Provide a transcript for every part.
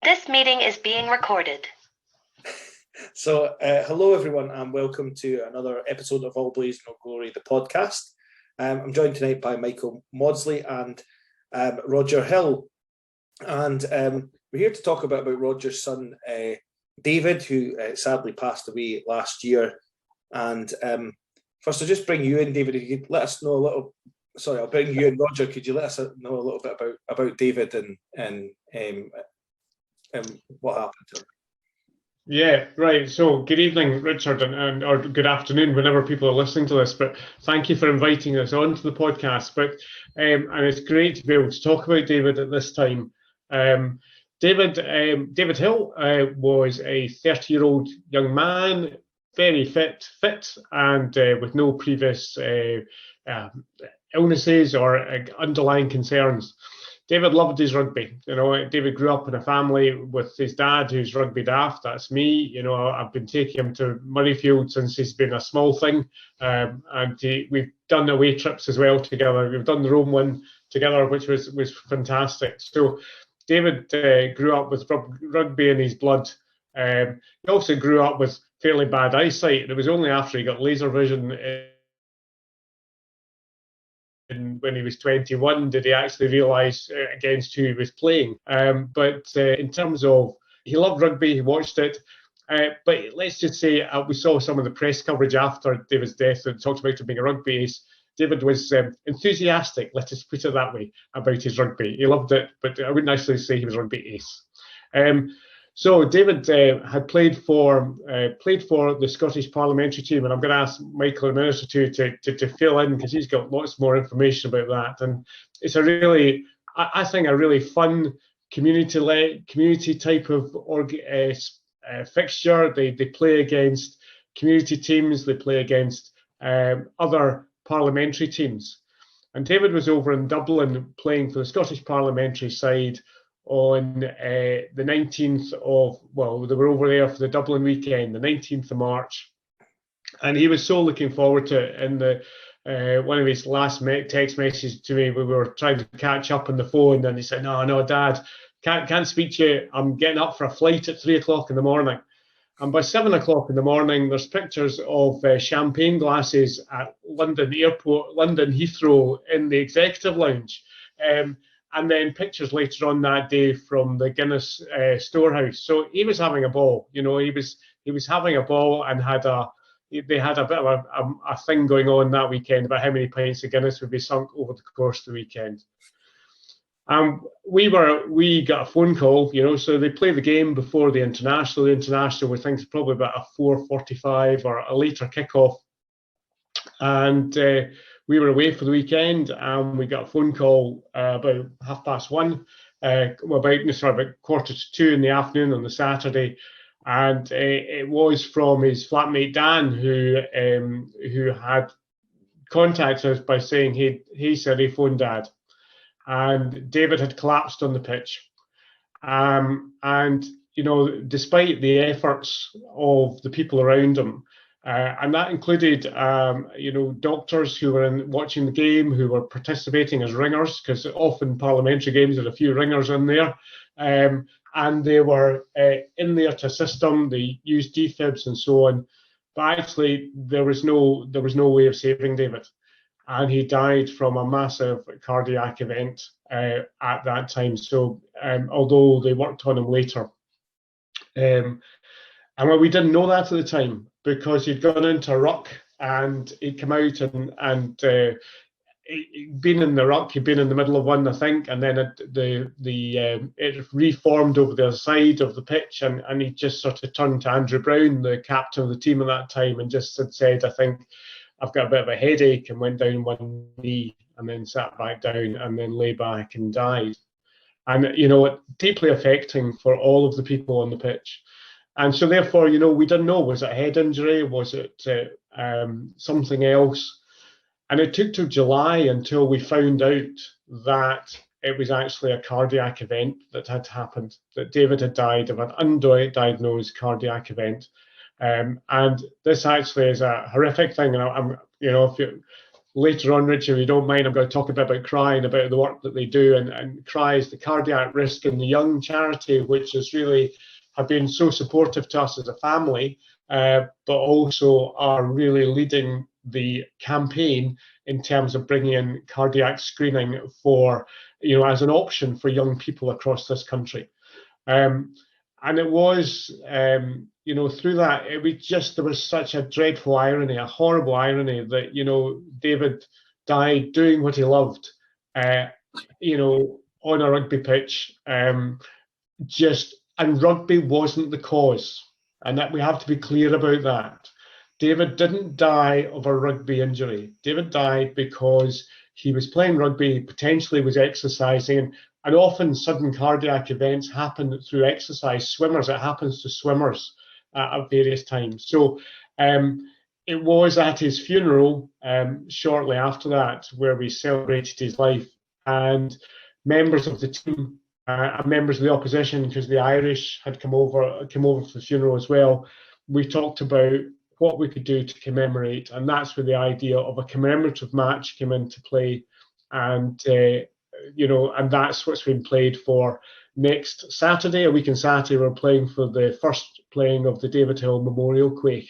This meeting is being recorded. So, hello everyone, and welcome to another episode of All Blaze No Glory, the podcast. I'm joined tonight by Michael Mawdsley and Rodger Hill, and we're here to talk about Rodger's son, David, who sadly passed away last year. And first, I'll just bring you in, David. If you could let us know a little. Sorry, I'll bring you in, Rodger. Could you let us know a little bit about David and what happened to him? Yeah, right. So good evening, Richard, or good afternoon, whenever people are listening to this. But thank you for inviting us on to the podcast. But and it's great to be able to talk about David at this time. David Hill was a 30-year-old young man, very fit, and with no previous illnesses or underlying concerns. David loved his rugby. You know, David grew up in a family with his dad, who's rugby daft. That's me. You know, I've been taking him to Murrayfield since he's been a small thing, and we've done away trips as well together. We've done the Rome one together, which was fantastic. So, David grew up with rugby in his blood. He also grew up with fairly bad eyesight, and it was only after he got laser vision when he was 21 did he actually realise against who he was playing. But in terms of, he loved rugby, he watched it, but let's just say we saw some of the press coverage after David's death that talked about him being a rugby ace. David was enthusiastic, let us put it that way, about his rugby. He loved it, but I wouldn't actually say he was a rugby ace. So David had played for the Scottish Parliamentary Team, and I'm going to ask Michael in a minute or two to fill in because he's got lots more information about that. And it's I think a really fun community type of fixture. They play against community teams. They play against other parliamentary teams. And David was over in Dublin playing for the Scottish Parliamentary side on the 19th of, well, they were over there for the Dublin weekend, the 19th of March. And he was so looking forward to it. In the one of his last text messages to me, we were trying to catch up on the phone, and he said, no, Dad, can't speak to you. I'm getting up for a flight at 3 o'clock in the morning. And by 7 o'clock in the morning, there's pictures of champagne glasses at London Airport, London Heathrow in the executive lounge. And then pictures later on that day from the Guinness storehouse. So he was having a ball. You know, he was having a ball, and they had a bit of a thing going on that weekend about how many pints of Guinness would be sunk over the course of the weekend. We got a phone call, you know, so they play the game before the international. The international, we think, is probably about a 4:45 or a later kickoff. And we were away for the weekend, and we got a phone call about 1:30, about 1:45 in the afternoon on the Saturday, and it was from his flatmate Dan, who had contacted us by saying he said he phoned Dad, and David had collapsed on the pitch, and you know, despite the efforts of the people around him. And that included, you know, doctors who were watching the game, who were participating as ringers, because often parliamentary games had a few ringers in there, and they were in there to assist them. They used defibs and so on, but actually there was no way of saving David, and he died from a massive cardiac event at that time. So although they worked on him later, and we didn't know that at the time, because he'd gone into a ruck and he'd come out and he'd been in the ruck, he'd been in the middle of one, I think, and then it reformed over the other side of the pitch, and he just sort of turned to Andrew Brown, the captain of the team at that time, and just had said, I think I've got a bit of a headache, and went down one knee and then sat back down and then lay back and died. And, you know, deeply affecting for all of the people on the pitch. And so therefore, you know, we didn't know, was it a head injury? Was it something else? And it took till July until we found out that it was actually a cardiac event that had happened, that David had died of an undiagnosed cardiac event. And this actually is a horrific thing. And I'm, you know, later on, Richard, if you don't mind, I'm going to talk a bit about CRY and about the work that they do. And CRY is the Cardiac Risk in the Young charity, which has really have been so supportive to us as a family, but also are really leading the campaign in terms of bringing in cardiac screening for, as an option for young people across this country. And it was, through that, there was such a dreadful irony, a horrible irony that, David died doing what he loved, on a rugby pitch, and rugby wasn't the cause. And that we have to be clear about that. David didn't die of a rugby injury. David died because he was playing rugby, potentially was exercising, and often sudden cardiac events happen through exercise. Swimmers, it happens to swimmers at various times. So it was at his funeral shortly after that where we celebrated his life, and members of the team and members of the opposition, because the Irish had come over for the funeral as well, we talked about what we could do to commemorate, and that's where the idea of a commemorative match came into play, and and that's what's been played for next Saturday. A week on Saturday, we're playing for the first playing of the David Hill Memorial Quaich,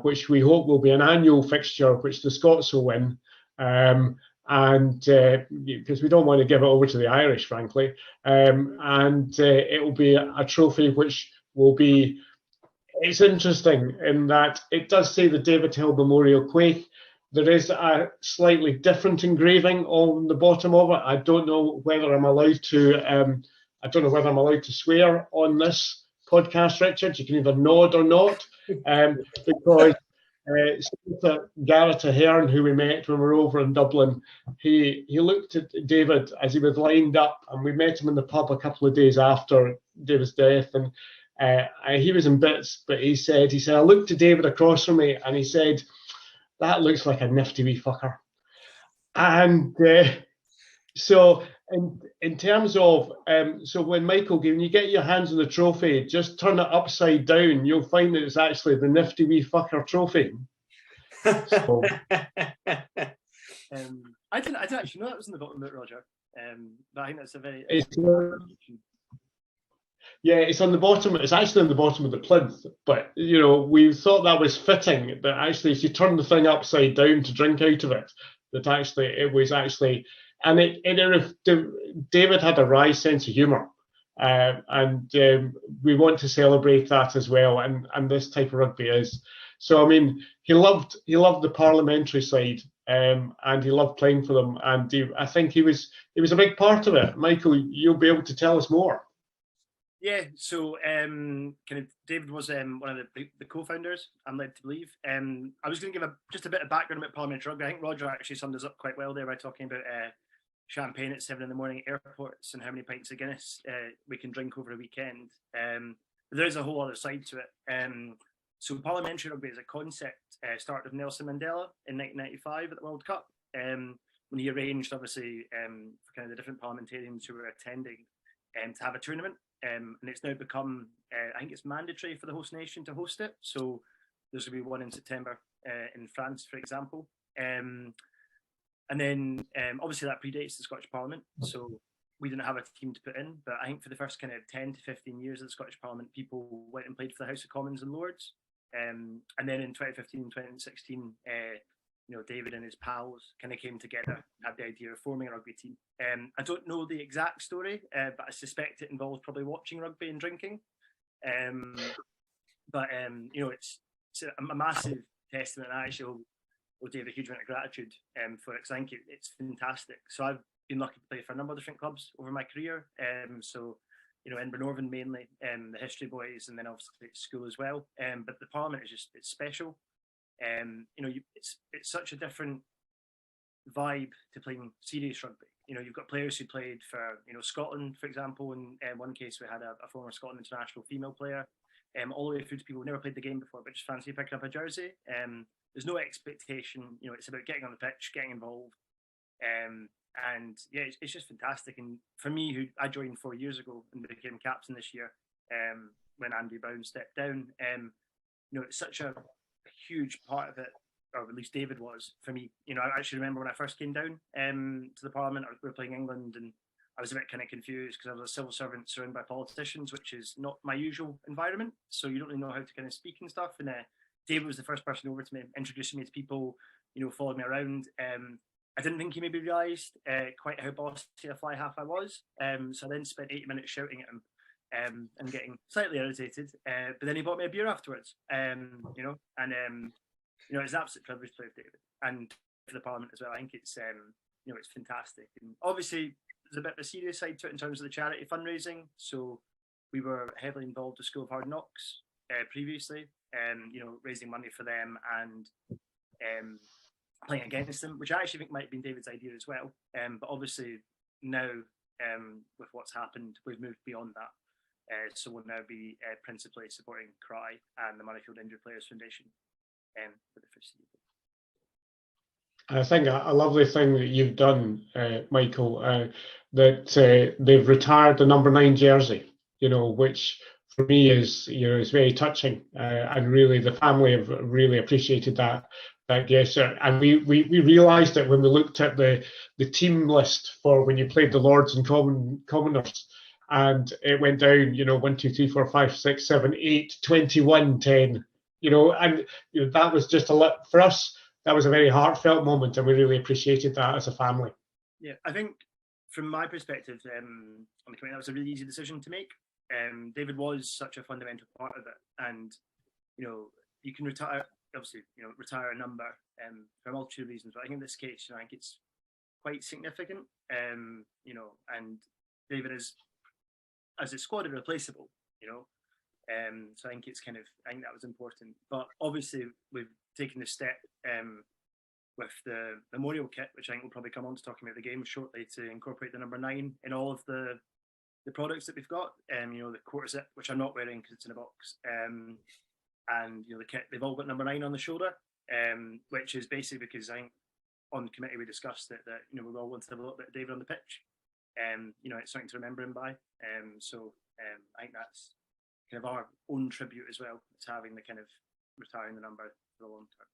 which we hope will be an annual fixture, which the Scots will win, and because we don't want to give it over to the Irish, frankly, and it will be a trophy which will be. It's interesting in that it does say the David Hill Memorial Quaich. There is a slightly different engraving on the bottom of it. I don't know whether I'm allowed to swear on this podcast, Richard. You can either nod or not, because Garrett Ahern, who we met when we were over in Dublin, he looked at David as he was lined up, and we met him in the pub a couple of days after David's death, and he was in bits, but he said, I looked at David across from me, and he said, that looks like a nifty wee fucker. And so in terms of, so when you get your hands on the trophy, just turn it upside down. You'll find that it's actually the nifty wee fucker trophy. So. I didn't actually know that was in the bottom of it, Rodger. But I think that's a very... Yeah, it's on the bottom. It's actually on the bottom of the plinth. But we thought that was fitting. But actually, if you turn the thing upside down to drink out of it, that actually it was actually, and David had a wry sense of humour, and we want to celebrate that as well. And this type of rugby is. So I mean, he loved the parliamentary side, and he loved playing for them. And I think he was a big part of it. Michael, you'll be able to tell us more. Yeah, so kind of David was one of the co-founders, I'm led to believe. I was going to give just a bit of background about parliamentary rugby. I think Rodger actually summed us up quite well there by talking about champagne at 7 a.m. at airports and how many pints of Guinness we can drink over a weekend. But there is a whole other side to it. So parliamentary rugby as a concept started with Nelson Mandela in 1995 at the World Cup, when he arranged, obviously, for kind of the different parliamentarians who were attending to have a tournament. And it's now become, I think it's mandatory for the host nation to host it. So there's going to be one in September in France, for example. And then obviously that predates the Scottish Parliament. So we didn't have a team to put in. But I think for the first kind of 10 to 15 years of the Scottish Parliament, people went and played for the House of Commons and Lords. And then in 2015 and 2016, David and his pals kind of came together and had the idea of forming a rugby team. I don't know the exact story, but I suspect it involves probably watching rugby and drinking. It's a massive testament. I actually owe David a huge amount of gratitude for it, because I think it's fantastic. So I've been lucky to play for a number of different clubs over my career. In Northern mainly, the History Boys, and then obviously at school as well. But the Parliament is it's special. It's such a different vibe to playing serious rugby. You've got players who played for Scotland, for example. In one case, we had a former Scotland international female player, all the way through to people who never played the game before but just fancy picking up a jersey. There's no expectation. It's about getting on the pitch, getting involved, and yeah, it's just fantastic. And for me, who I joined 4 years ago and became captain this year, when Andy Brown stepped down, it's such a huge part of it or at least David was for me. You know, I actually remember when I first came down to the Parliament. We were playing England, and I was a bit kind of confused because I was a civil servant surrounded by politicians, which is not my usual environment. So you don't really know how to kind of speak and stuff. And David was the first person over to me, introducing me to people, you know, followed me around. I didn't think he maybe realised quite how bossy a fly half I was. So I then spent 80 minutes shouting at him and getting slightly irritated. But then he bought me a beer afterwards, you know, and, you know, it's an absolute privilege to play with David and for the Parliament as well. I think it's, you know, it's fantastic. And obviously, there's a bit of a serious side to it in terms of the charity fundraising. So we were heavily involved with School of Hard Knocks previously, you know, raising money for them and playing against them, which I actually think might have been David's idea as well. But obviously now, with what's happened, we've moved beyond that. So we'll now be principally supporting Cry and the Murrayfield Injured Players Foundation for the foreseeable. I think a lovely thing that you've done, Michael, that they've retired the number 9 jersey, you know, which for me is, you know, is very touching, and really the family have really appreciated that gesture. And we realised it when we looked at the team list for when you played the Lords and Commoners, and it went down, you know, 1, 2, 3, 4, 5, 6, 7, 8, 21, 10, you know, and you know, that was just a lot for us. That was a very heartfelt moment, and we really appreciated that as a family. Yeah, I think from my perspective, on the committee, that was a really easy decision to make. David was such a fundamental part of it, and you know, you can retire, obviously, you know, retire a number for a multitude of reasons. But I think in this case, you know, I think it's quite significant. You know, and David is, as a squad, irreplaceable. You know, so I think it's kind of, I think that was important. But obviously, we've taken the step with the memorial kit, which I think we'll probably come on to talking about the game shortly, to incorporate the number 9 in all of the products that we've got. You know, the quarter zip, which I'm not wearing because it's in a box, and you know, the kit, they've all got number 9 on the shoulder, which is basically because I think on committee we discussed that you know, we all want to have a little bit of David on the pitch. You know, it's something to remember him by. So I think that's kind of our own tribute as well. It's having the kind of retiring the number for the long term.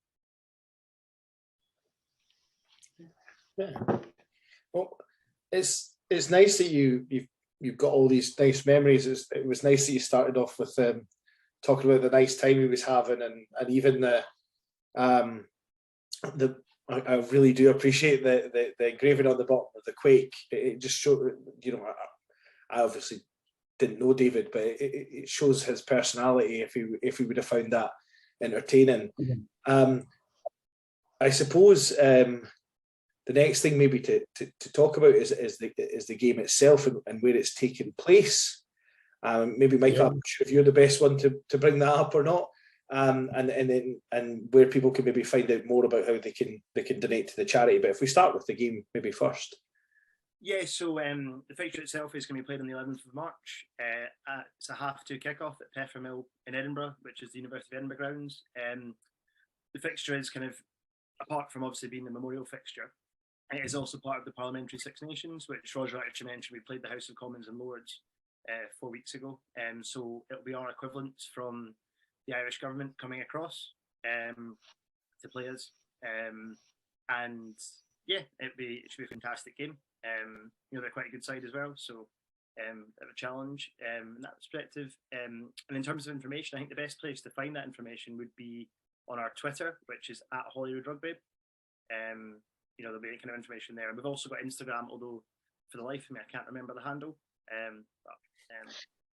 Yeah. Well, it's nice that you've got all these nice memories. It was nice that you started off with talking about the nice time he was having, and even I really do appreciate the engraving on the bottom of the Quaich. It just showed, you know, I obviously didn't know David, but it shows his personality if he would have found that entertaining. Mm-hmm. I suppose the next thing maybe to talk about is the game itself and where it's taken place. Maybe Michael, yeah. I'm sure if you're the best one to bring that up or not, and where people can maybe find out more about how they can donate to the charity. But if we start with the game maybe first. Yeah, so the fixture itself is going to be played on the 11th of March. It's a 2:30 kickoff at Peffermill in Edinburgh, which is the University of Edinburgh grounds. The fixture is kind of, apart from obviously being the memorial fixture, it is also part of the Parliamentary Six Nations, which Rodger actually mentioned. We played the House of Commons and Lords 4 weeks ago. So it'll be our equivalents from the Irish government coming across to play us. And yeah, it should be a fantastic game. You know, they're quite a good side as well, so bit of a challenge in that perspective. And in terms of information, I think the best place to find that information would be on our Twitter, which is @HolyroodRugby. You know, there'll be kind of information there, and we've also got Instagram, although for the life of me I can't remember the handle.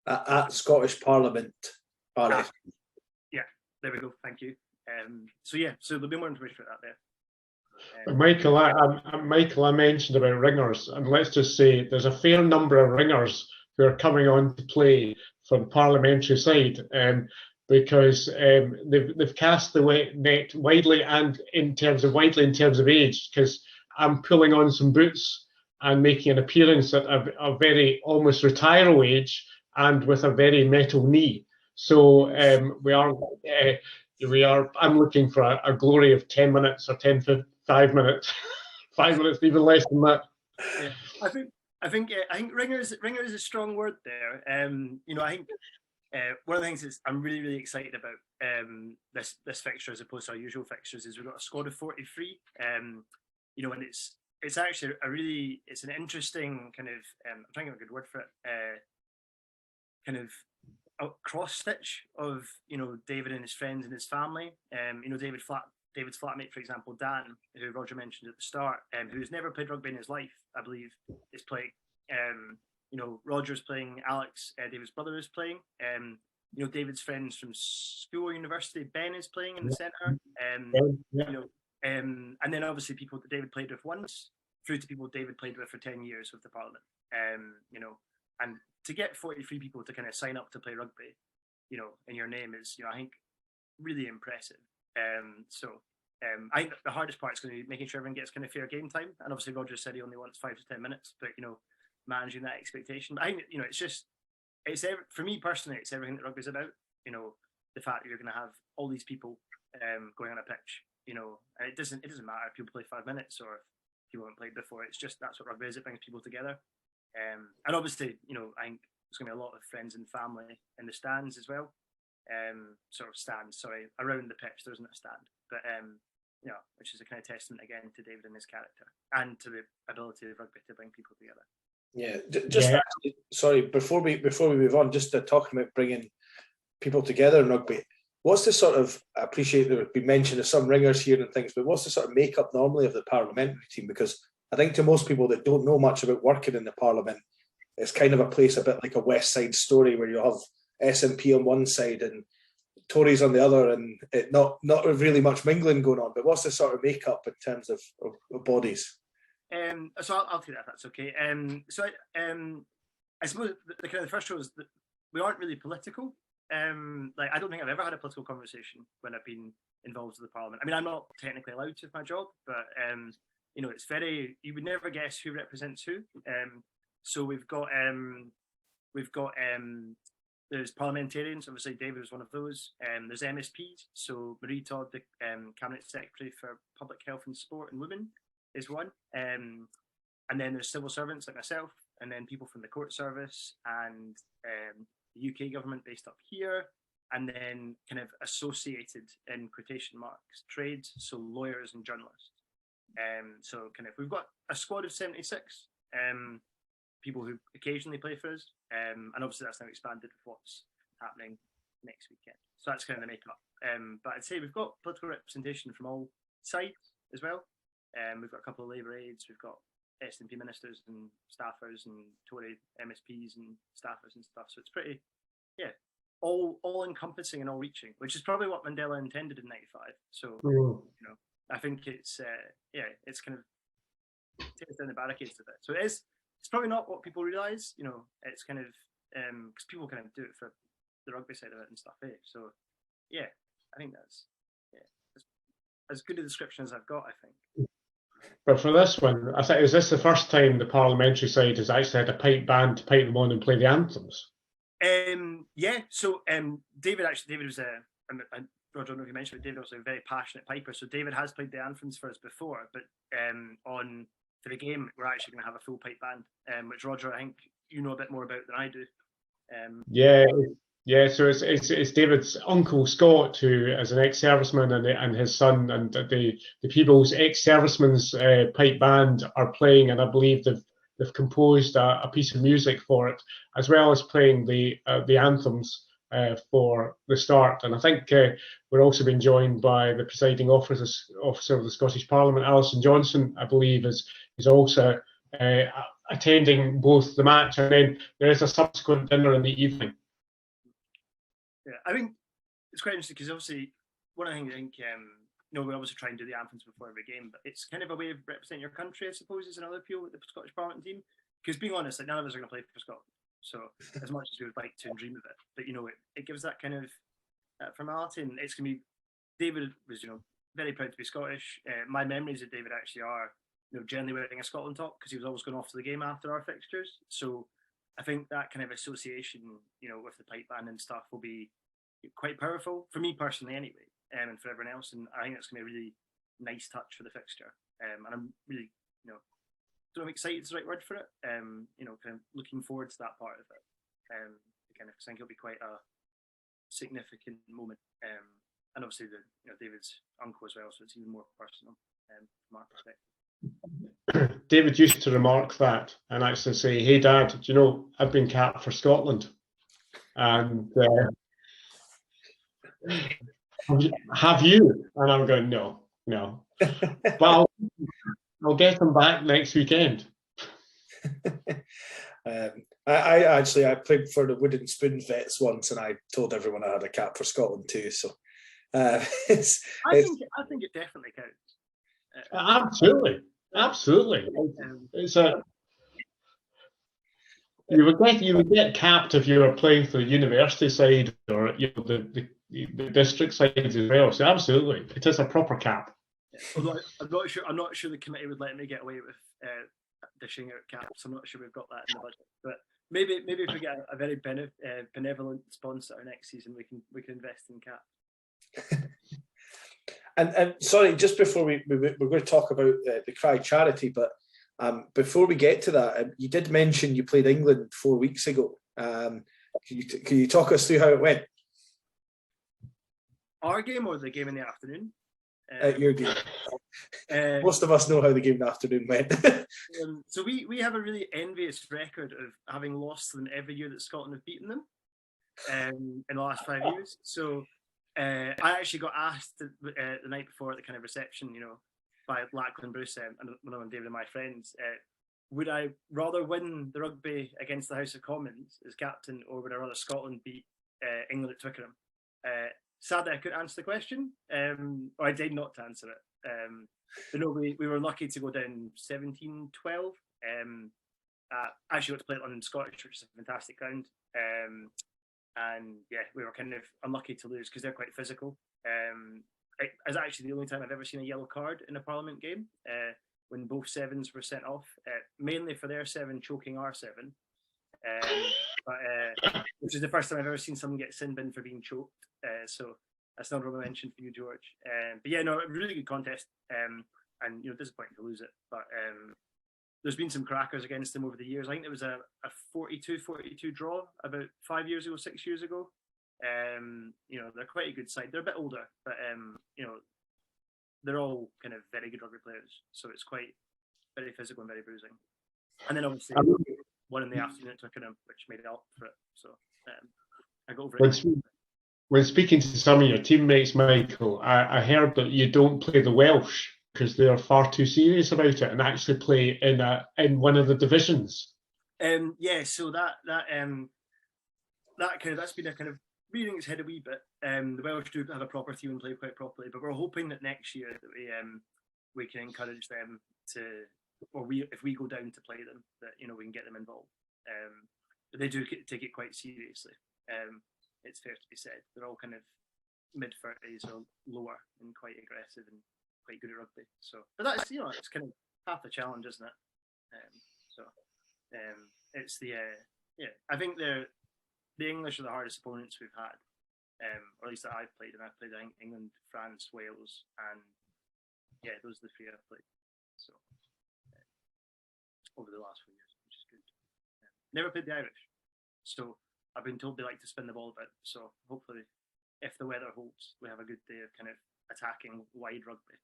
At Scottish Parliament. Yeah, there we go. Thank you. So yeah, so there'll be more information about that there. Michael, I mentioned about ringers, and let's just say there's a fair number of ringers who are coming on to play for the parliamentary side, because they've cast the net widely in terms of age. Because I'm pulling on some boots and making an appearance at a very almost retirement age and with a very metal knee. So we are. I'm looking for a glory of 10 minutes or 5 minutes, 5 minutes, even less than that. Yeah, I think ringer is a strong word there. You know, I think one of the things is I'm really excited about this fixture as opposed to our usual fixtures is we've got a squad of 43. You know, and it's actually it's an interesting kind of I'm trying to get a good word for it. Kind of a cross stitch of, you know, David and his friends and his family. You know, David's flatmate, for example, Dan, who Rodger mentioned at the start, who's never played rugby in his life, I believe, is playing. You know, Rodger's playing, Alex, David's brother, is playing. You know, David's friends from school or university, Ben is playing in the centre. You know, and then obviously people that David played with once, through to people David played with for 10 years with the Parliament. You know, and to get 43 people to kind of sign up to play rugby, you know, in your name is, you know, I think really impressive. I think the hardest part is going to be making sure everyone gets kind of fair game time. And obviously Rodger said he only wants 5 to 10 minutes, but, you know, managing that expectation. But I think, you know, it's for me personally, it's everything that rugby's about. You know, the fact that you're going to have all these people going on a pitch, you know, and it doesn't matter if people play 5 minutes or if people haven't played before. It's just, that's what rugby is. It brings people together. And obviously, you know, I think there's going to be a lot of friends and family in the stands as well. Around the pitch, there isn't a stand, but you know, which is a kind of testament again to David and his character and to the ability of rugby to bring people together. Yeah, actually, sorry, before we move on, just talking about bringing people together in rugby. What's the sort of, I appreciate there would be mention of some ringers here and things, but what's the sort of makeup normally of the parliamentary team? Because I think to most people that don't know much about working in the Parliament, it's kind of a place a bit like a West Side Story where you have SNP on one side and Tories on the other, and not really much mingling going on. But what's the sort of makeup in terms of bodies? So I'll take that if that's okay. I suppose the kind of the first show is that we aren't really political. Like, I don't think I've ever had a political conversation when I've been involved with the Parliament. I mean, I'm not technically allowed to with my job, but you know, it's very, you would never guess who represents who. So we've got there's parliamentarians, obviously David was one of those. There's MSPs, so Marie Todd, the Cabinet Secretary for Public Health and Sport and Women, is one. And then there's civil servants like myself, and then people from the court service and the UK government based up here, and then kind of associated, in quotation marks, trades, so lawyers and journalists. So kind of, we've got a squad of 76 people who occasionally play for us, and obviously that's now expanded with what's happening next weekend. So that's kind of the makeup. But I'd say we've got political representation from all sides as well. We've got a couple of Labour aides, we've got SNP ministers and staffers and Tory MSPs and staffers and stuff. So it's pretty, yeah, all encompassing and all reaching, which is probably what Mandela intended in '95. So, you know, I think it's it's kind of takes down the barricades a bit. So it's probably not what people realise. You know, it's kind of because people kind of do it for the rugby side of it and stuff. So yeah, I think that's as good a description as I've got, I think. But for this one, I think, is this the first time the parliamentary side has actually had a pipe band to pipe them on and play the anthems? Yeah. So David was Rodger, I don't know if you mentioned, but David was a very passionate piper. So David has played the anthems for us before, but for the game, we're actually going to have a full pipe band, which Rodger, I think you know a bit more about than I do. Yeah. So it's David's uncle Scott, who is an ex-serviceman, and his son, and the people's ex-servicemen's pipe band are playing, and I believe they've composed a piece of music for it, as well as playing the anthems for the start. And I think we're also being joined by the presiding officer of the Scottish Parliament, Alison Johnson, I believe, is also attending both the match, and then there is a subsequent dinner in the evening. Yeah, I think it's quite interesting because obviously one of the things I think, we obviously try and do the anthems before every game, but it's kind of a way of representing your country, I suppose, is another appeal with the Scottish Parliament team. Because being honest, like, none of us are going to play for Scotland. So as much as we would like to and dream of it, but you know, it gives that kind of formality, and it's going to be. David was, very proud to be Scottish. My memories of David actually are, generally wearing a Scotland top because he was always going off to the game after our fixtures. So I think that kind of association, with the pipe band and stuff will be quite powerful for me personally, anyway, and for everyone else. And I think that's going to be a really nice touch for the fixture. And I'm really, I don't know if excited is the right word for it. Kind of looking forward to that part of it. Again, I think it'll be quite significant moment. And obviously David's uncle as well, so it's even more personal from our perspective. David used to remark that and actually say, "Hey, Dad, do you know I've been capped for Scotland?" And have you? And I'm going, no. But I'll get him back next weekend. I played for the Wooden Spoon Vets once, and I told everyone I had a cap for Scotland too. So I think it definitely counts. Absolutely. It's you would get capped if you were playing for the university side or the district side as well. So absolutely, it is a proper cap. Although I'm not sure the committee would let me get away with dishing out caps. I'm not sure we've got that in the budget, but maybe if we get a very benevolent sponsor next season, we can invest in caps. And sorry, just before we're going to talk about the Quaich charity, but before we get to that, you did mention you played England 4 weeks ago. Can you talk us through how it went? Our game or the game in the afternoon? Your game. Most of us know how the game in the afternoon went. So we have a really envious record of having lost them every year that Scotland have beaten them in the last 5 years. So I actually got asked the night before at the kind of reception, by Lachlan Bruce and one of David and my friends, would I rather win the rugby against the House of Commons as captain, or would I rather Scotland beat England at Twickenham? Sadly, I couldn't answer the question, or I did not to answer it. But no, we were lucky to go down 17-12. Actually got to play at London Scottish, which is a fantastic ground. And yeah, we were kind of unlucky to lose because they're quite physical. It was actually the only time I've ever seen a yellow card in a Parliament game, when both sevens were sent off, mainly for their seven choking our seven. Which is the first time I've ever seen someone get sin bin for being choked. So that's not what I mentioned for you, George. But yeah, no, a really good contest. And disappointing to lose it. But there's been some crackers against them over the years. I think there was a 42-42 draw about 5 years ago, 6 years ago. They're quite a good side. They're a bit older, but they're all kind of very good rugby players. So it's quite very physical and very bruising. And then obviously one in the afternoon at Twickenham, which made it up for it. So I got over it. When speaking to some of your teammates, Michael, I heard that you don't play the Welsh because they are far too serious about it and actually play in one of the divisions. So that's been a kind of rearing its head a wee bit. The Welsh do have a proper team and play quite properly, but we're hoping that next year that we can encourage them to, or if we go down to play them, that we can get them involved. But they do take it quite seriously. It's fair to be said. They're all kind of mid-30s or lower and quite aggressive and quite good at rugby. So, but that's it's kind of half the challenge, isn't it? It's I think the English are the hardest opponents we've had, or at least that I've played, and I've played England, France, Wales, and those are the three I've played. So over the last 4 years, which is good. Never played the Irish, so I've been told they like to spin the ball a bit. So hopefully, if the weather holds, we have a good day of kind of attacking wide rugby.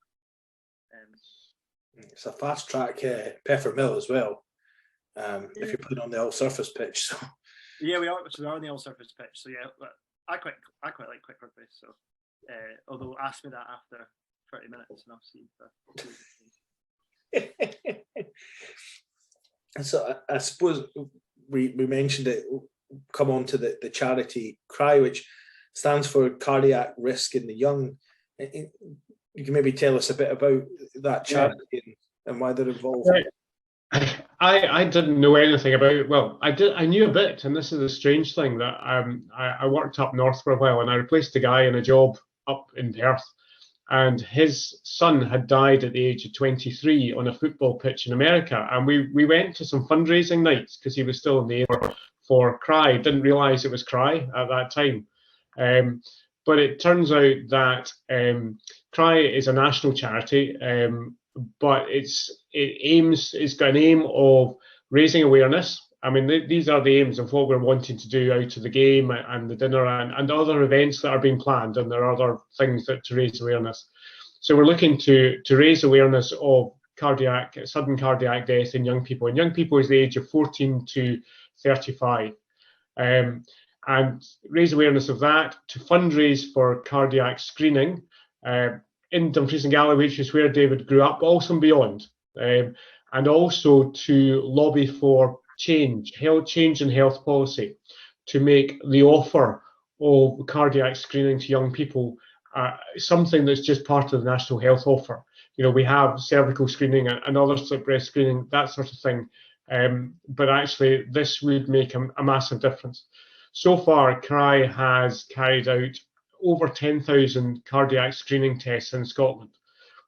It's a fast track Peffer Mill as well. If you're playing on the all-surface pitch, so yeah, we are. So we are on the all-surface pitch. So yeah, but I quite like quick rugby. So although ask me that after 30 minutes, and I'll see. So I suppose we mentioned it. Come on to the charity CRY, which stands for Cardiac Risk in the Young. You can maybe tell us a bit about that charity and why they're involved. I didn't know anything about it. Well, I knew a bit, and this is a strange thing that I worked up north for a while, and I replaced a guy in a job up in Perth, and his son had died at the age of 23 on a football pitch in America, and we went to some fundraising nights because he was still in the air for CRY. Didn't realise it was CRY at that time. But it turns out that CRY is a national charity, but it's got an aim of raising awareness I mean, these are the aims of what we're wanting to do out of the game and the dinner and other events that are being planned, and there are other things to raise awareness. So we're looking to raise awareness of sudden cardiac death in young people. And young people is the age of 14 to 35. And raise awareness of that, to fundraise for cardiac screening in Dumfries and Galloway, which is where David grew up, also and beyond. And also to lobby for change in health policy, to make the offer of cardiac screening to young people something that's just part of the national health offer. You know, we have cervical screening and other breast screening, that sort of thing. But actually, this would make a massive difference. So far, CRI has carried out over 10,000 cardiac screening tests in Scotland,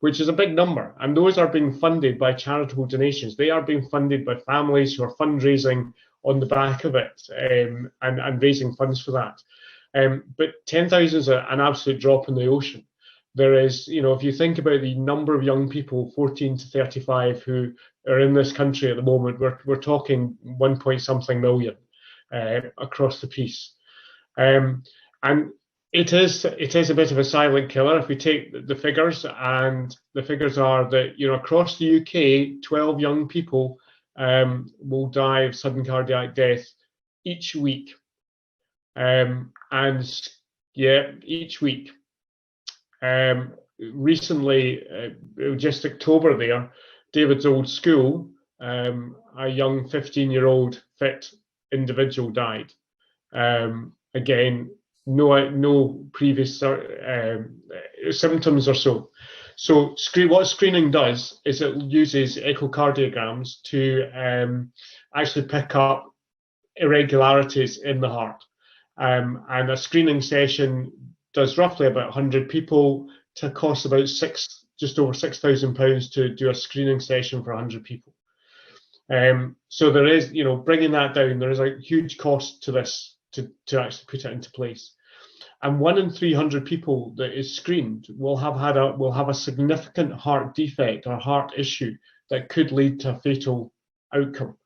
which is a big number. And those are being funded by charitable donations. They are being funded by families who are fundraising on the back of it and raising funds for that. But 10,000 is an absolute drop in the ocean. There is, you know, if you think about the number of young people, 14 to 35, who are in this country at the moment, we're talking 1 million across the piece. And it is a bit of a silent killer if we take the figures, and the figures are that, you know, across the UK, 12 young people will die of sudden cardiac death each week. Each week. Recently, just October there, David's old school, a young 15-year-old fit individual died. Again, no previous symptoms or so. So what screening does is it uses echocardiograms to actually pick up irregularities in the heart. And a screening session does roughly about 100 people to cost about just over £6,000 to do a screening session for 100 people. So there is, you know, bringing that down, there is a huge cost to this to actually put it into place. And 1 in 300 people that is screened will have a significant heart defect or heart issue that could lead to a fatal outcome,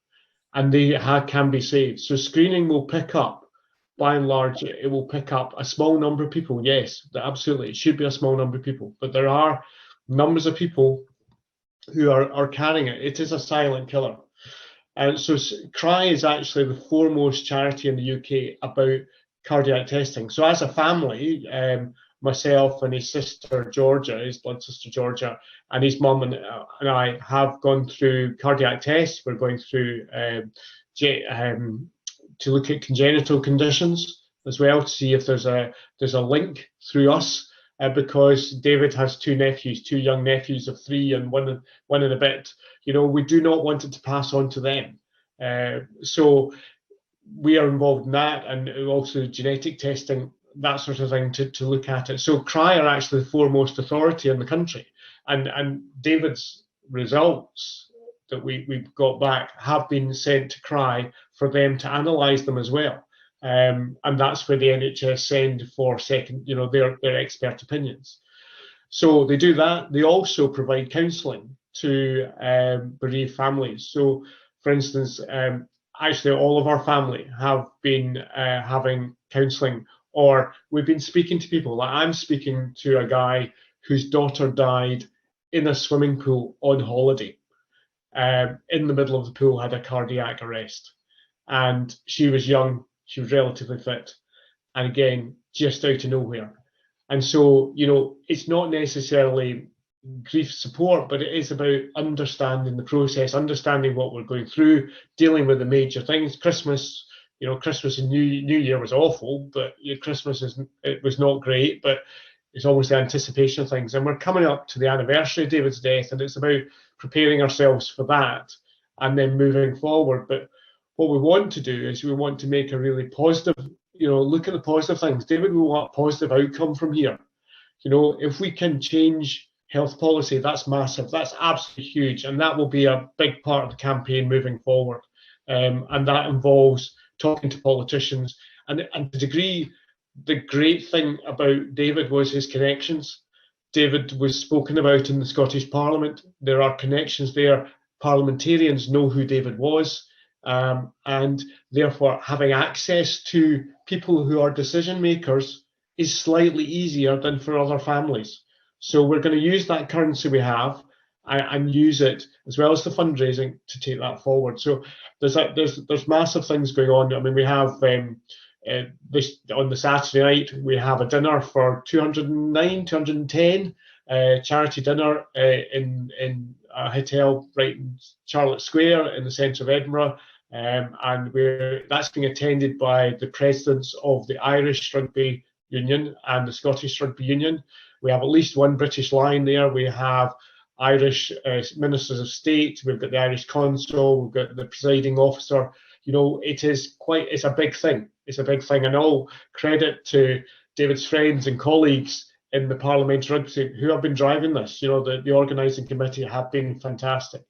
and they can be saved. So screening will pick up. By and large, it will pick up a small number of people. Yes, absolutely, it should be a small number of people, but there are numbers of people who are carrying it. It is a silent killer. And so CRI is actually the foremost charity in the UK about cardiac testing. So as a family, myself and his sister Georgia, his blood sister Georgia, and his mum and I have gone through cardiac tests. We're going through to look at congenital conditions as well, to see if there's a link through us, because David has two young nephews of 3 and one and a bit. You know, we do not want it to pass on to them. So we are involved in that, and also genetic testing, that sort of thing, to look at it. So CRI are actually the foremost authority in the country, and David's results that we've got back have been sent to CRI for them to analyse them as well. And that's where the NHS send for second, you know, their expert opinions. So they do that. They also provide counselling to bereaved families. So, for instance, actually all of our family have been having counselling, or we've been speaking to people. Like, I'm speaking to a guy whose daughter died in a swimming pool on holiday. In the middle of the pool, had a cardiac arrest, and she was young, she was relatively fit, and again, just out of nowhere. And so, you know, it's not necessarily grief support, but it is about understanding the process, understanding what we're going through, dealing with the major things. Christmas, you know, Christmas and New Year was awful, but Christmas was not great, but it's almost the anticipation of things. And we're coming up to the anniversary of David's death, and it's about preparing ourselves for that and then moving forward. But what we want to do is we want to make a really positive, you know, look at the positive things. David will want a positive outcome from here. You know, if we can change health policy, that's massive. That's absolutely huge. And that will be a big part of the campaign moving forward. And that involves talking to politicians. And to degree, the great thing about David was his connections. David was spoken about in the Scottish Parliament. There are connections there. Parliamentarians know who David was. and therefore having access to people who are decision makers is slightly easier than for other families. So we're going to use that currency we have and use it, as well as the fundraising, to take that forward. So there's massive things going on. I mean, we have this on the Saturday night, we have a dinner for 210 charity dinner in a hotel right in Charlotte Square in the centre of Edinburgh, and that's being attended by the presidents of the Irish Rugby Union and the Scottish Rugby Union. We have at least one British Lion there. We have Irish ministers of state. We've got the Irish consul. We've got the presiding officer. You know, it's a big thing. It's a big thing, and all credit to David's friends and colleagues in the Parliamentary Rugby Team who have been driving this. You know, the organising committee have been fantastic.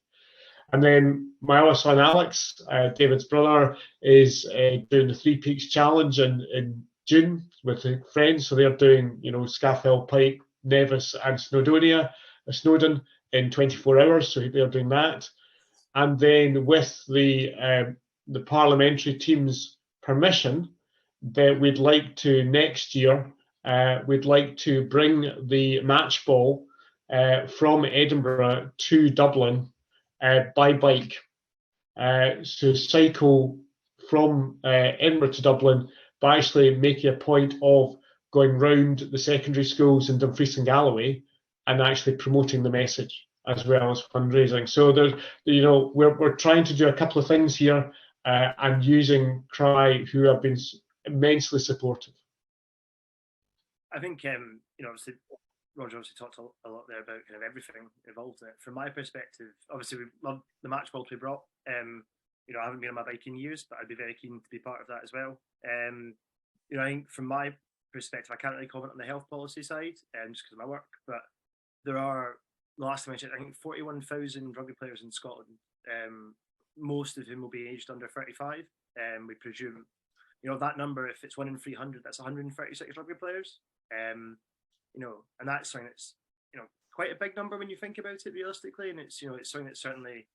And then my other son Alex, David's brother, is doing the Three Peaks Challenge in June with the friends. So they're doing, you know, Scafell, Pike, Nevis, and Snowdon in 24 hours. So they're doing that. And then with the parliamentary team's permission, that we'd like to next year, we'd like to bring the match ball from Edinburgh to Dublin by bike. So cycle from Edinburgh to Dublin, but actually making a point of going round the secondary schools in Dumfries and Galloway and actually promoting the message as well as fundraising. So there's, you know, we're trying to do a couple of things here and using CRY, who have been immensely supportive. I think, you know, obviously, Rodger obviously talked a lot there about kind of everything involved in it. From my perspective, obviously, we love the match ball we brought. You know, I haven't been on my bike in years, but I'd be very keen to be part of that as well. You know, I think from my perspective, I can't really comment on the health policy side, just because of my work, but there are, the last time I checked, I think 41,000 rugby players in Scotland, most of whom will be aged under 35. We presume, you know, that number, if it's 1 in 300, that's 136 rugby players. You know, and that's something that's, you know, quite a big number when you think about it realistically, and it's, you know, it's something that certainly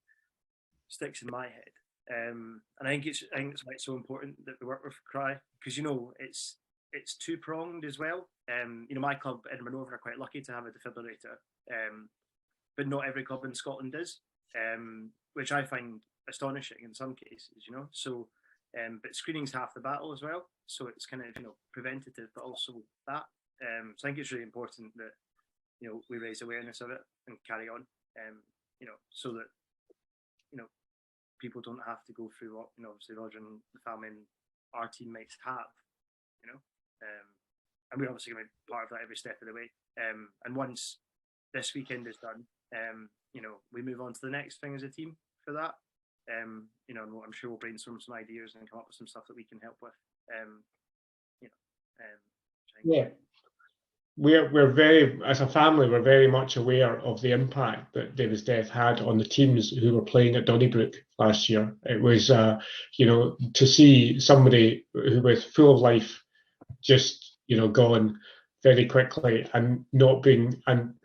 sticks in my head. And I think it's why it's so important that we work with CRY, because, you know, it's two-pronged as well. You know, my club, Edinburgh Northern, are quite lucky to have a defibrillator, but not every club in Scotland is, which I find astonishing in some cases, you know. So, but screening's half the battle as well. So it's kind of, you know, preventative, but also that. So I think it's really important that, you know, we raise awareness of it and carry on, you know, so that, you know, people don't have to go through what, you know, obviously Rodger and the family and our teammates have, you know. And we're obviously going to be part of that every step of the way. And once this weekend is done, you know, we move on to the next thing as a team for that. You know, and I'm sure we'll brainstorm some ideas and come up with some stuff that we can help with. You know, yeah. We're very, as a family, we're very much aware of the impact that David's death had on the teams who were playing at Donnybrook last year. It was, you know, to see somebody who was full of life just, you know, gone very quickly and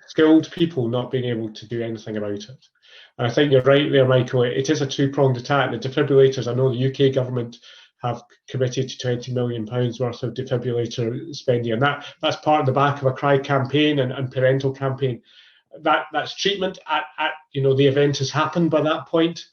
skilled people not being able to do anything about it. And I think you're right there, Michael. It is a two-pronged attack. The defibrillators, I know the UK government have committed to £20 million worth of defibrillator spending, and that's part of the back of a CRY campaign and parental campaign. That's treatment at you know, the event has happened by that point,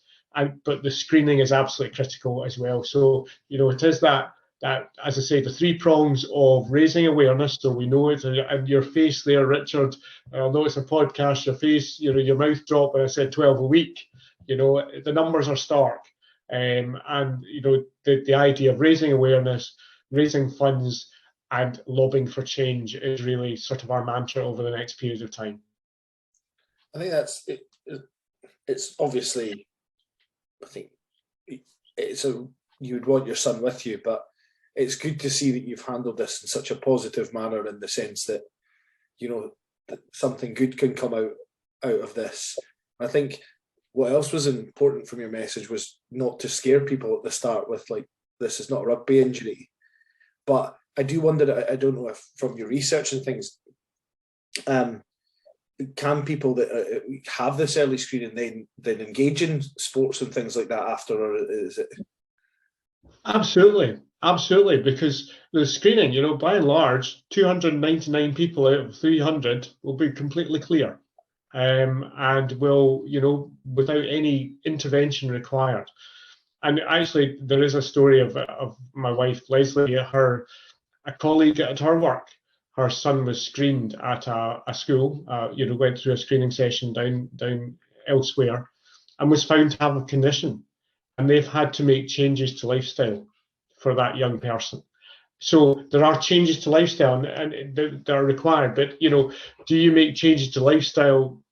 but the screening is absolutely critical as well. So, you know, it is that as I say, the three prongs of raising awareness, so we know it. And your face there, Richard, although it's a podcast, your face, you know, your mouth dropped when I said 12 a week. You know, the numbers are stark. And, you know, the idea of raising awareness, raising funds, and lobbying for change is really sort of our mantra over the next period of time. I think that's it. It's obviously, I think you would want your son with you, but it's good to see that you've handled this in such a positive manner, in the sense that, you know, that something good can come out of this. I think what else was important from your message was not to scare people at the start with, like, this is not a rugby injury. But I do wonder, I don't know if from your research and things, can people that have this early screening then engage in sports and things like that after, or is it? Absolutely, because the screening, by and large, 299 people out of 300 will be completely clear, and will, without any intervention required. And actually, there is a story of my wife Leslie, a colleague at her work. Her son was screened at a school, went through a screening session down elsewhere, and was found to have a condition. And they've had to make changes to lifestyle for that young person. So there are changes to lifestyle, and they're required. But, do you make changes to lifestyle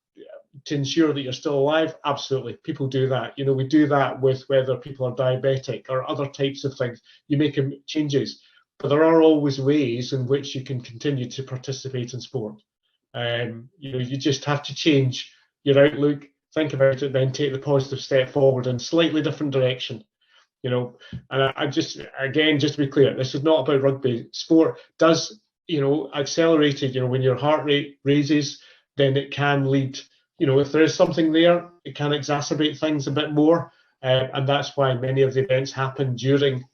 to ensure that you're still alive? Absolutely. People do that. We do that with whether people are diabetic or other types of things. You make changes. But there are always ways in which you can continue to participate in sport. You just have to change your outlook, think about it, then take the positive step forward in a slightly different direction. And I just to be clear, this is not about rugby. Sport does, accelerated, when your heart rate raises, then it can lead, if there is something there, it can exacerbate things a bit more. And that's why many of the events happen during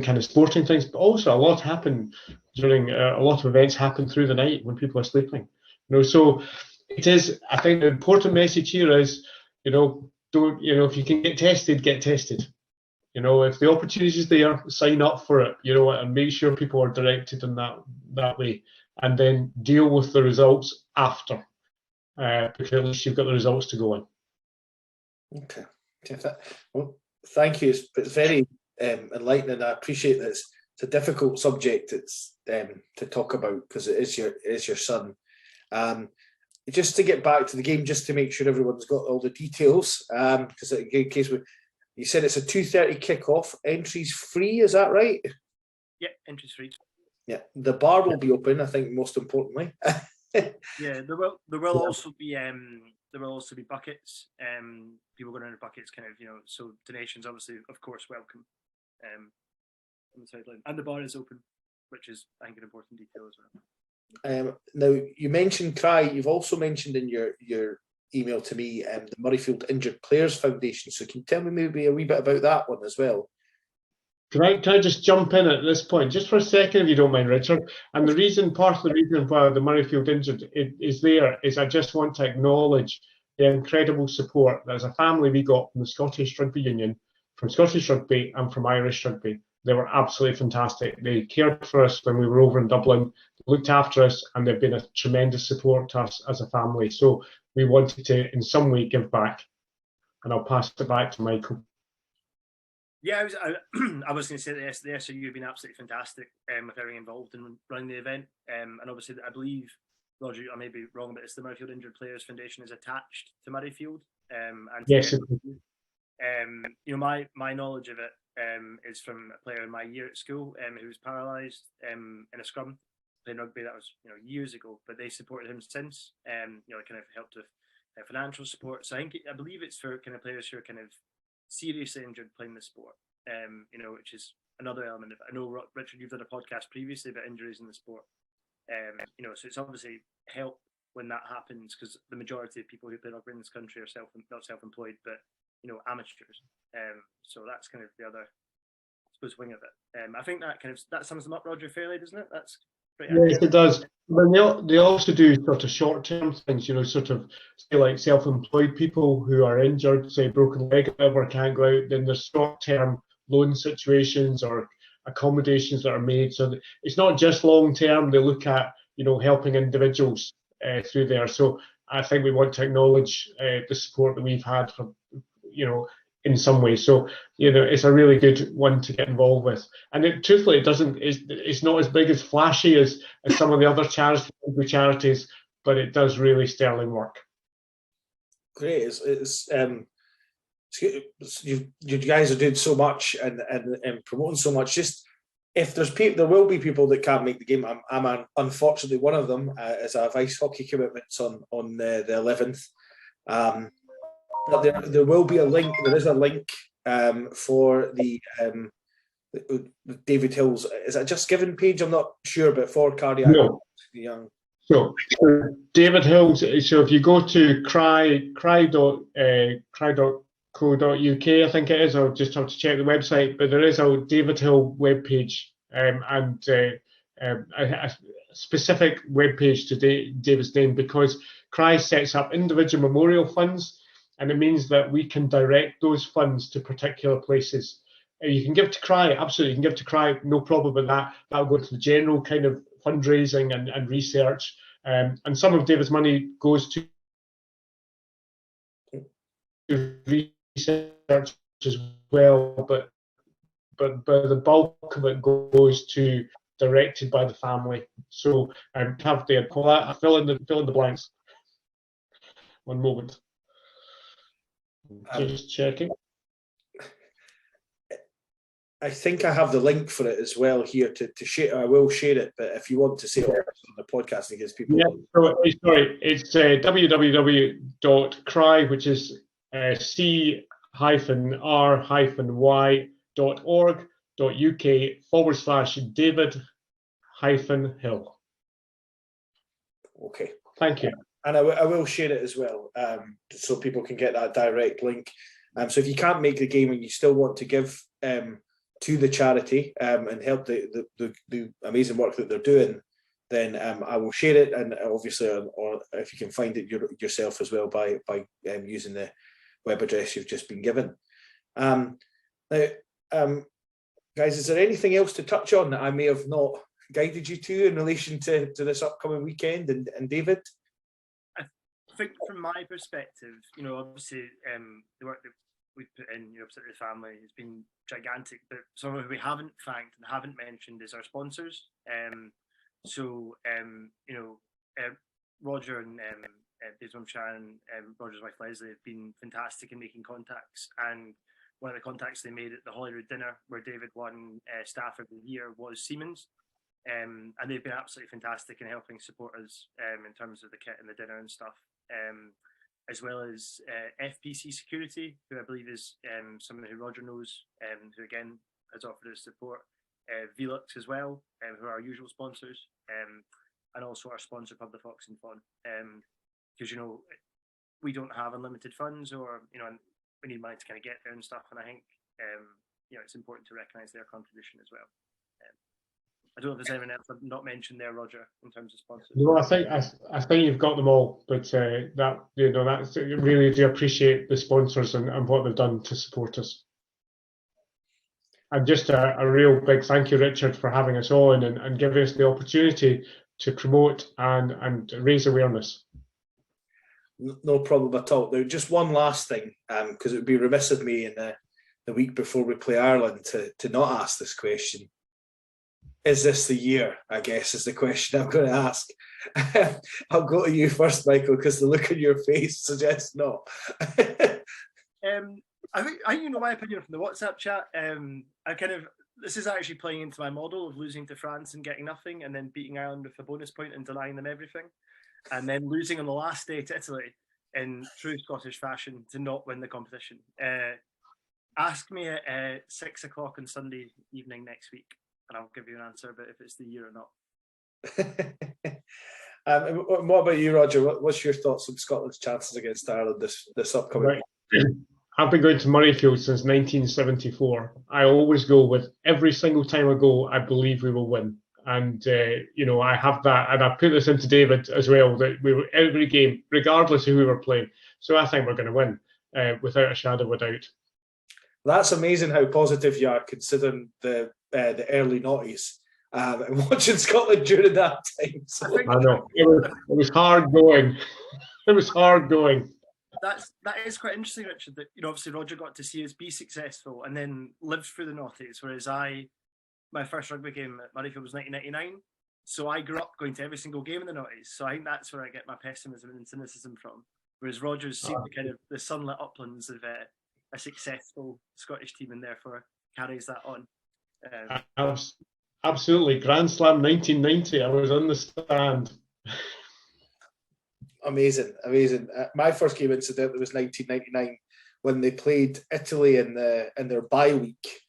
kind of sporting things, but also a lot of events happen through the night when people are sleeping. So it is, I think the important message here is, if you can get tested, get tested. If the opportunity is there, sign up for it, and make sure people are directed in that way, and then deal with the results after, because at least you've got the results to go on. Okay. Well, thank you. It's very enlightening. I appreciate that it's a difficult subject to talk about, because it is your son. Just to get back to the game, just to make sure everyone's got all the details, because in case you said it's a 2:30 kickoff. Entries free, is that right? Yeah, entries free. Yeah, the bar will be open, I think, most importantly. Yeah, there will also be buckets. People going around with buckets, kind of, so donations, obviously, of course, welcome. On the sideline, and the bar is open, which is, I think, an important detail as well. Now, you mentioned Cry. You've also mentioned in your email to me the Murrayfield Injured Players Foundation. So can you tell me maybe a wee bit about that one as well? Can I just jump in at this point, just for a second, if you don't mind, Richard? And part of the reason why the Murrayfield Injured is there is I just want to acknowledge the incredible support that as a family we got from the Scottish Rugby Union, from Scottish Rugby and from Irish Rugby. They were absolutely fantastic. They cared for us when we were over in Dublin, looked after us, and they've been a tremendous support to us as a family. So we wanted to, in some way, give back. And I'll pass it back to Michael. Yeah, I was going to say that the SRU have been absolutely fantastic with everything involved in running the event. And obviously, I believe, Rodger, I may be wrong, but it's the Murrayfield Injured Players Foundation is attached to Murrayfield. And yes. My knowledge of it is from a player in my year at school who was paralysed in a scrum playing rugby. That was years ago, but they supported him since. Kind of helped with financial support. So I believe it's for kind of players who are kind of seriously injured playing the sport. Which is another element of it. I know, Richard, you've done a podcast previously about injuries in the sport. So it's obviously help when that happens, because the majority of people who play rugby in this country are not self-employed, but amateurs. So that's kind of the other, I suppose, wing of it. I think that sums them up, Rodger, fairly, doesn't it? That's pretty yes, it does. But they also do sort of short-term things, sort of say like self-employed people who are injured, say broken leg, or whatever, can't go out. Then there's short-term loan situations or accommodations that are made. So it's not just long-term. They look at helping individuals through there. So I think we want to acknowledge the support that we've had from in some ways. So it's a really good one to get involved with. And truthfully, it's not as big as flashy as some of the other charities, but it does really sterling work. Great. You guys are doing so much and promoting so much. Just if there's people, there will be people that can't make the game. I'm unfortunately one of them, as I have ice hockey commitments on the 11th. But there will be a link. There is a link for the David Hill's. Is it a Just Giving page? I'm not sure, but for cardiac young. So David Hill, so if you go to cry.co.uk, I think it is, I'll just have to check the website, but there is a David Hill webpage and a specific webpage to David's name, because Cry sets up individual memorial funds, and it means that we can direct those funds to particular places. You can give to Cry, absolutely, you can give to Cry, no problem with that. That'll go to the general kind of fundraising and research. And some of David's money goes to research as well, but the bulk of it goes to directed by the family. So have to call that, fill in the blanks. One moment. Just checking. I think I have the link for it as well here to share. I will share it, but if you want to say it on the podcast in case people. Yeah, sorry, it's www.cry, which is c-ry.org.uk/David-Hill. Okay. Thank you. And I will share it as well, so people can get that direct link. So if you can't make the game and you still want to give to the charity and help the amazing work that they're doing, then I will share it, and obviously, or if you can find it yourself as well by using the web address you've just been given. Now, guys, is there anything else to touch on that I may have not guided you to in relation to this upcoming weekend? And David? I think from my perspective, obviously the work that we put in, particularly the family, has been gigantic. But something we haven't thanked and haven't mentioned is our sponsors. Rodger and Dave's mum Sharon, Rodger's wife Leslie, have been fantastic in making contacts. And one of the contacts they made at the Holyrood dinner, where David won Staff of the Year, was Siemens. And they've been absolutely fantastic in helping support us in terms of the kit and the dinner and stuff. As well as FPC Security, who I believe is someone who Rodger knows, who again has offered us support. Velux as well, who are our usual sponsors, and also our sponsor Pub the Fox and Fawn, because we don't have unlimited funds, or we need money to kind of get there and stuff. And I think it's important to recognise their contribution as well. I don't know if there's anyone else I've not mentioned there, Rodger, in terms of sponsors. No, I think you've got them all, but that's really do appreciate the sponsors and what they've done to support us. And just a real big thank you, Richard, for having us on and giving us the opportunity to promote and raise awareness. No problem at all. Now, just one last thing, because it would be remiss of me in the week before we play Ireland to not ask this question. Is this the year, I guess, is the question I'm going to ask. I'll go to you first, Michael, because the look on your face suggests not. I think you know my opinion from the WhatsApp chat. This is actually playing into my model of losing to France and getting nothing, and then beating Ireland with a bonus point and denying them everything, and then losing on the last day to Italy in true Scottish fashion to not win the competition. Ask me at 6 o'clock on Sunday evening next week, and I'll give you an answer about if it's the year or not. What about you, Rodger? What's your thoughts on Scotland's chances against Ireland this upcoming week? I've been going to Murrayfield since 1974. I always go with every single time I go, I believe we will win. And, I have that. And I put this into David as well, that we were every game, regardless of who we were playing. So I think we're going to win without a shadow of a doubt. That's amazing how positive you are, considering the early noughties and watching Scotland during that time. So. I know. It was hard going. It was hard going. That is quite interesting, Richard, that obviously Rodger got to see us be successful and then lived through the noughties, whereas my first rugby game at Murrayfield was 1999, so I grew up going to every single game in the noughties, so I think that's where I get my pessimism and cynicism from, whereas Rodger's seen the sunlit uplands of a successful Scottish team and therefore carries that on. Absolutely. Grand Slam 1990, I was on the stand. Amazing. My first game, incidentally, was 1999 when they played Italy in their bye week.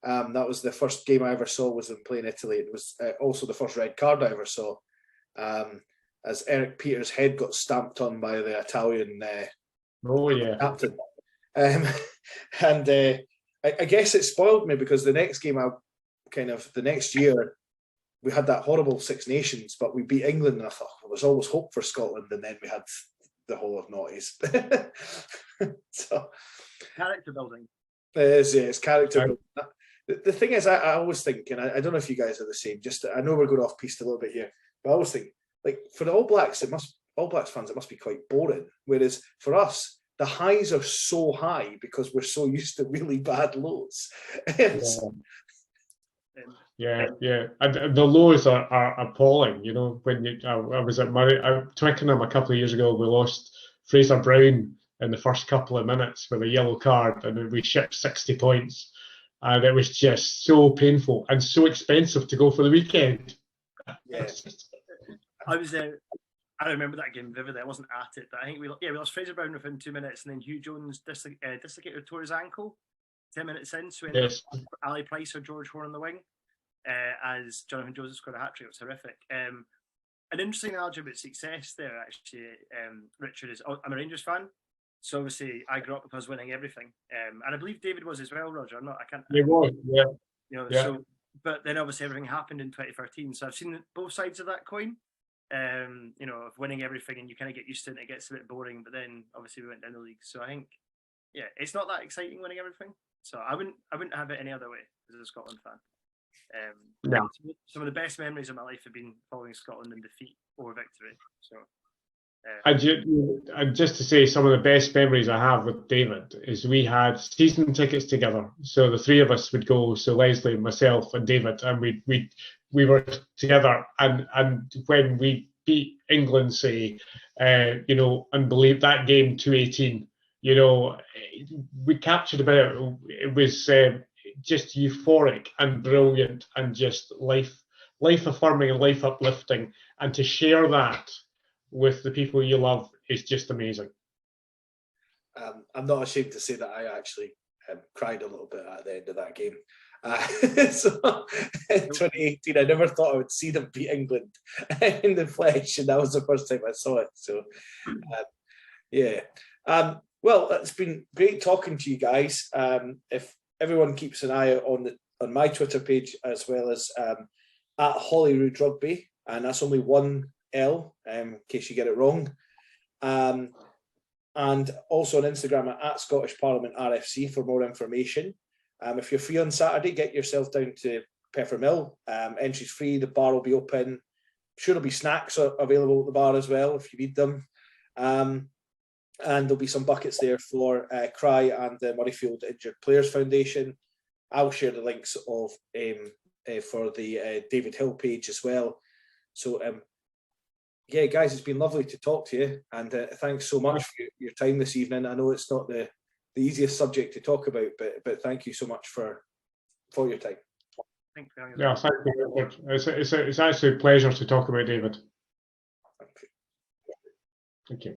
That was the first game I ever saw, was them playing Italy. It was also the first red card I ever saw. as Eric Peters' head got stamped on by the Italian captain. And I guess it spoiled me, because the next game, the next year, we had that horrible Six Nations, but we beat England, and I thought there was always hope for Scotland, and then we had the whole of noughties. So Character building. It's character building. The thing is, I always think, and I don't know if you guys are the same, I know we're going off piste a little bit here, but I always think, like, for the All Blacks fans, it must be quite boring. Whereas for us, the highs are so high because we're so used to really bad lows. Yeah. And the lows are appalling. You know, when I was at Twickenham a couple of years ago, we lost Fraser Brown in the first couple of minutes with a yellow card, and we shipped 60 points. And it was just so painful and so expensive to go for the weekend. Yeah. I remember that game vividly. I wasn't at it, but I think we lost Fraser Brown within 2 minutes, and then Hugh Jones dislocated, tore his ankle 10 minutes in. So we ended up Ali Price or George Horne on the wing, as Jonathan Joseph scored a hat-trick. It was horrific. An interesting analogy about success there, actually, Richard, is I'm a Rangers fan. So obviously, I grew up with us winning everything, and I believe David was as well, Rodger. I can't. He was, yeah. You know, yeah. So, but then obviously everything happened in 2013. So I've seen both sides of that coin. You know, of winning everything, and you kind of get used to it, and it gets a bit boring. But then obviously we went down the league. So I think, yeah, it's not that exciting winning everything. So I wouldn't have it any other way as a Scotland fan. No. Some of the best memories of my life have been following Scotland in defeat or victory. So. And just to say, some of the best memories I have with David is we had season tickets together. So the three of us would go. So Leslie, myself, and David, and we were together. And when we beat England, say, you know, unbelievable, that game 2-18, you know, we captured about it was just euphoric and brilliant and just life affirming and life uplifting, and to share that with the people you love is just amazing. I'm not ashamed to say that I actually cried a little bit at the end of that game. So in 2018, I never thought I would see them beat England in the flesh, and that was the first time I saw it. So, yeah. Well, it's been great talking to you guys. If everyone keeps an eye on my Twitter page, as well as at Holyrood Rugby, and that's only one L, in case you get it wrong. And also on Instagram at Scottish Parliament RFC for more information. If you're free on Saturday, get yourself down to Peffermill. Entry's free, the bar will be open. I'm sure there'll be snacks available at the bar as well if you need them. And there'll be some buckets there for Cry and the Murrayfield Injured Players Foundation. I'll share the links of for the David Hill page as well. So yeah, guys, it's been lovely to talk to you, and thanks so much for your time this evening. I know it's not the easiest subject to talk about, but thank you so much for your time. Thank you. Yeah, thank you. It's actually a pleasure to talk about David. Thank you. Thank you.